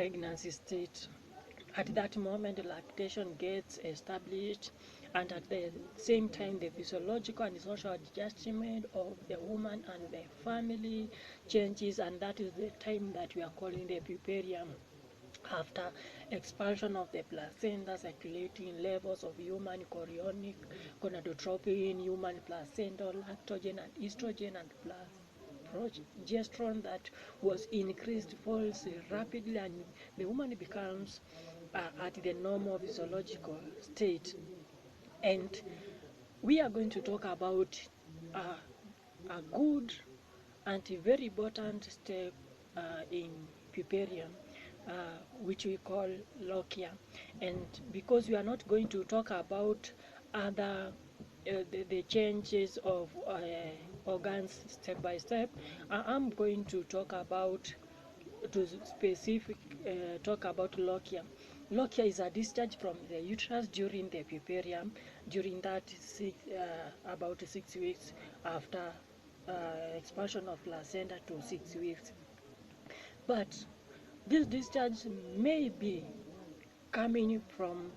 pregnancy state. At that moment, lactation gets established, and at the same time, the physiological and social adjustment of the woman and the family changes, and that is the time that we are calling the puerperium. After expulsion of the placenta, circulating levels of human chorionic gonadotropin, human placental lactogen and estrogen, and progesterone that was increased falls rapidly, and the woman becomes at the normal physiological state. And we are going to talk about a good and a very important step in puerperium, which we call lochia. And because we are not going to talk about other the changes of organs step by step, I'm going to talk about talk about lochia. Lochia is a discharge from the uterus during the puerperium, during that about 6 weeks after expulsion of placenta to 6 weeks. But this discharge may be coming from,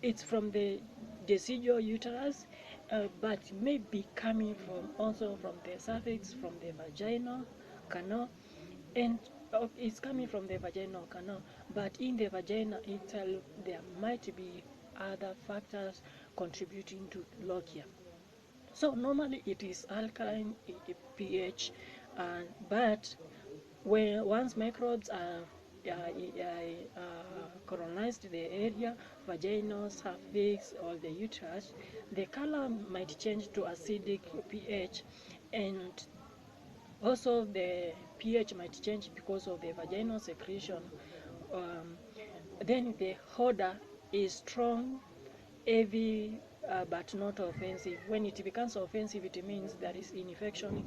it's from the decidual uterus, but may be coming from also from the cervix, from the vaginal canal, and it's coming from the vaginal canal, but in the vagina itself there might be other factors contributing to lochia. So normally it is alkaline pH, but when once microbes are colonized the area, vaginal, cervix, or the uterus, the color might change to acidic pH, and also the pH might change because of the vaginal secretion. Then the odor is strong, heavy, but not offensive. When it becomes offensive, it means there is infection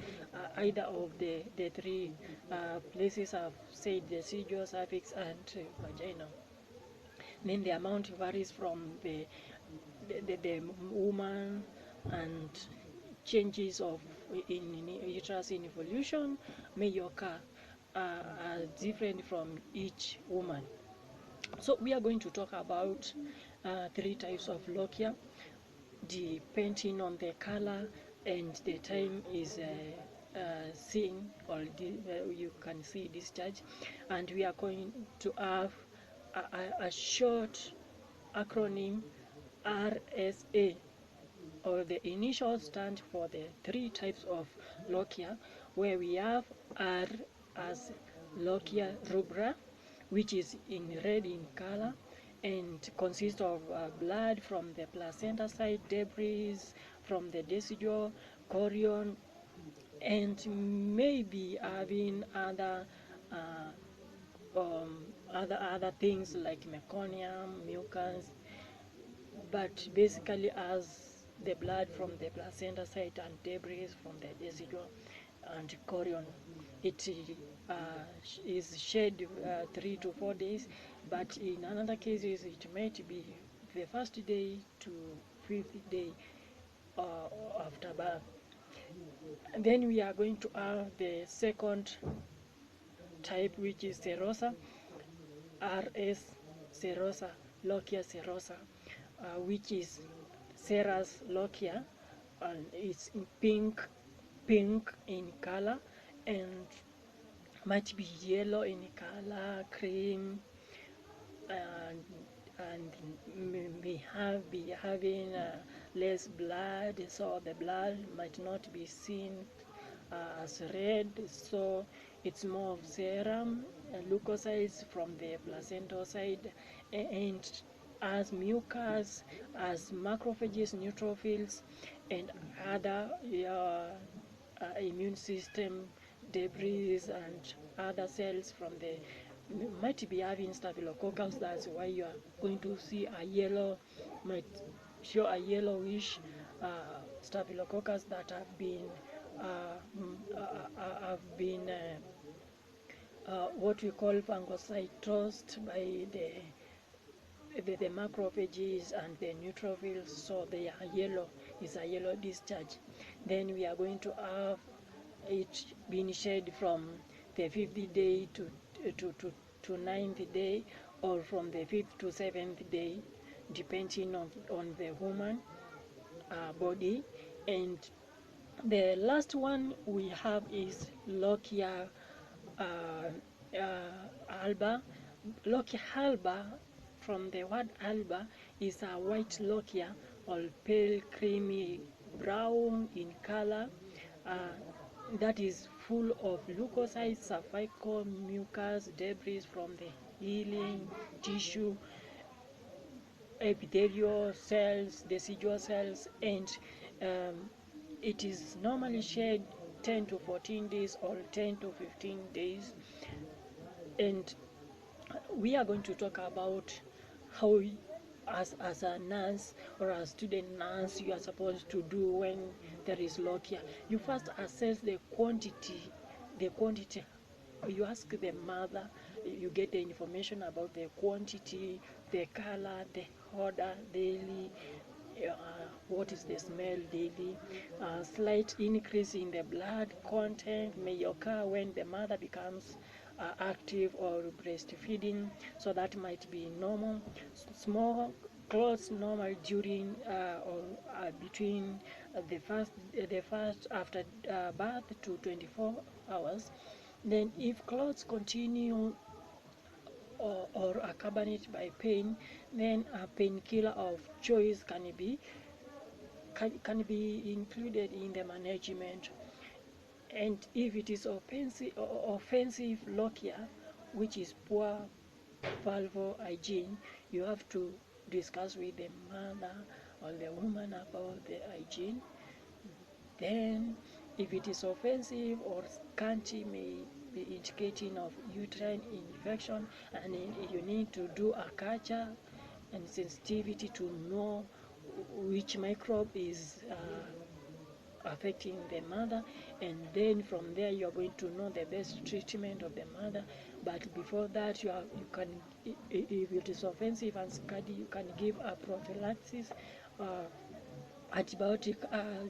either of the three places I've said, the decidual, cervix, and vagina. Then the amount varies from the woman, and changes of in uterus in evolution may occur different from each woman. So we are going to talk about 3 types of lochia, depending on the color and the time is seen, or you can see discharge. And we are going to have a short acronym, RSA, or the initial stand for the 3 types of lochia, where we have R as lochia rubra, which is in red in color and consists of blood from the placenta side, debris from the decidual, chorion, and maybe having other other things like meconium, mucus, but basically as the blood from the placenta side and debris from the decidual and chorion. It is shed 3 to 4 days, but in another cases it might be the first day to 5th day after birth. And then we are going to have the second type, which is serosa, RS serosa, lochia serosa, which is Serous lochia, and it's in pink in color, and might be yellow in color, cream, and may be having less blood, so the blood might not be seen as red, so it's more of serum, leukocytes from the placental side, and as mucus, as macrophages, neutrophils, and other immune system debris and other cells from the might be having staphylococcus. That's why you are going to see a yellow, might show a yellowish staphylococcus that have been what we call phagocytosed by the macrophages and the neutrophils, so they are yellow, is a yellow discharge. Then we are going to have it being shed from the 50th day to to 9th day, or from the 5th to 7th day, depending on the woman body. And the last one we have is Lochia alba. Lochia alba, from the word alba, is a white lochia or pale creamy brown in color, that is full of leukocytes, cervical mucus, debris from the healing tissue, epithelial cells, decidual cells, and it is normally shed 10 to 14 days or 10 to 15 days. And we are going to talk about how, as a nurse or a student nurse, you are supposed to do when there is lochia. You first assess the quantity. You ask the mother, you get the information about the quantity, the color, the odor daily, what is the smell daily. Slight increase in the blood content may occur when the mother becomes active or breastfeeding, so that might be normal. Small clothes normal during or between the first after birth to 24 hours. Then if clothes continue or accompanied by pain, then a painkiller of choice can be included in the management. And if it is offensive lochia, which is poor vulval hygiene, you have to discuss with the mother or the woman about the hygiene. Then, if it is offensive or scanty, may be indicating of uterine infection, and you need to do a culture and sensitivity to know which microbe is affecting the mother, and then from there you are going to know the best treatment of the mother. But before that, you can, if it is offensive and scanty, you can give a prophylaxis, antibiotic,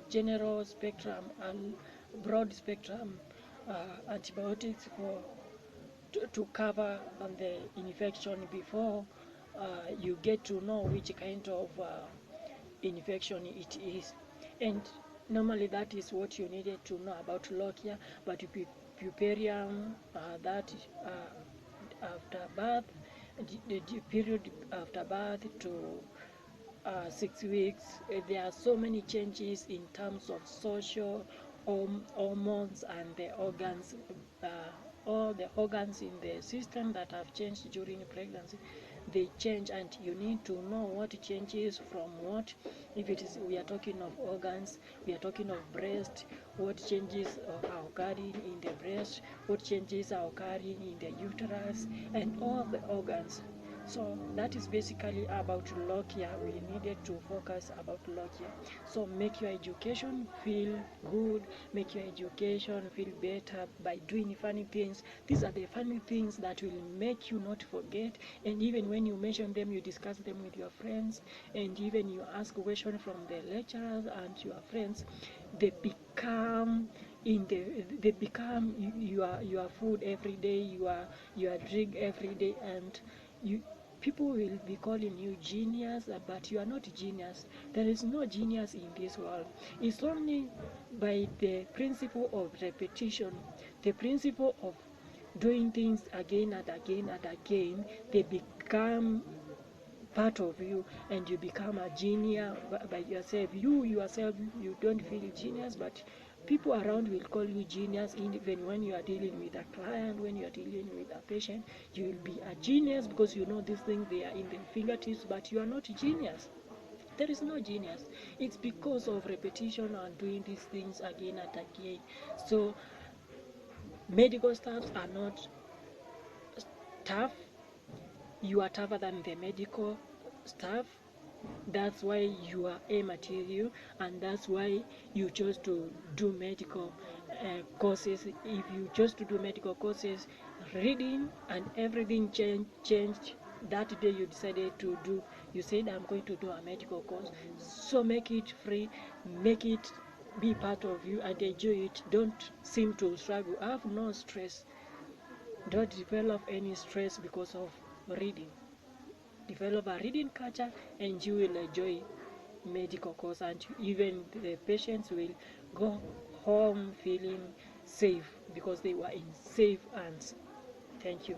general spectrum and broad spectrum antibiotics to cover on the infection before you get to know which kind of infection it is. And normally that is what you needed to know about lochia. But puparium, that after birth, the period after birth to 6 weeks, there are so many changes in terms of social hormones and the organs, all the organs in the system that have changed during pregnancy. They change, and you need to know what changes from what. If it is, we are talking of organs, we are talking of breast, what changes are occurring in the breast, what changes are occurring in the uterus, and all the organs. So that is basically about lochia. We needed to focus about lochia. So make your education feel good, make your education feel better by doing funny things. These are the funny things that will make you not forget, and even when you mention them, you discuss them with your friends, and even you ask questions from the lecturers and your friends. They become your food every day, your drink every day, and people will be calling you genius, but you are not genius. There is no genius in this world. It's only by the principle of repetition, the principle of doing things again and again and again, they become part of you, and you become a genius by yourself. You yourself, you don't feel genius, but people around will call you genius. Even when you are dealing with a client, when you are dealing with a patient, you will be a genius because you know these things, they are in their fingertips, but you are not genius. There is no genius. It's because of repetition and doing these things again and again. So medical staffs are not tough. You are tougher than the medical staff. That's why you are a material, and that's why you chose to do medical courses. If you chose to do medical courses, reading and everything changed that day you decided to do. You said, I'm going to do a medical course. So make it free, make it be part of you, and enjoy it. Don't seem to struggle. Have no stress. Don't develop any stress because of reading. Develop a reading culture and you will enjoy medical course, and even the patients will go home feeling safe because they were in safe hands. Thank you.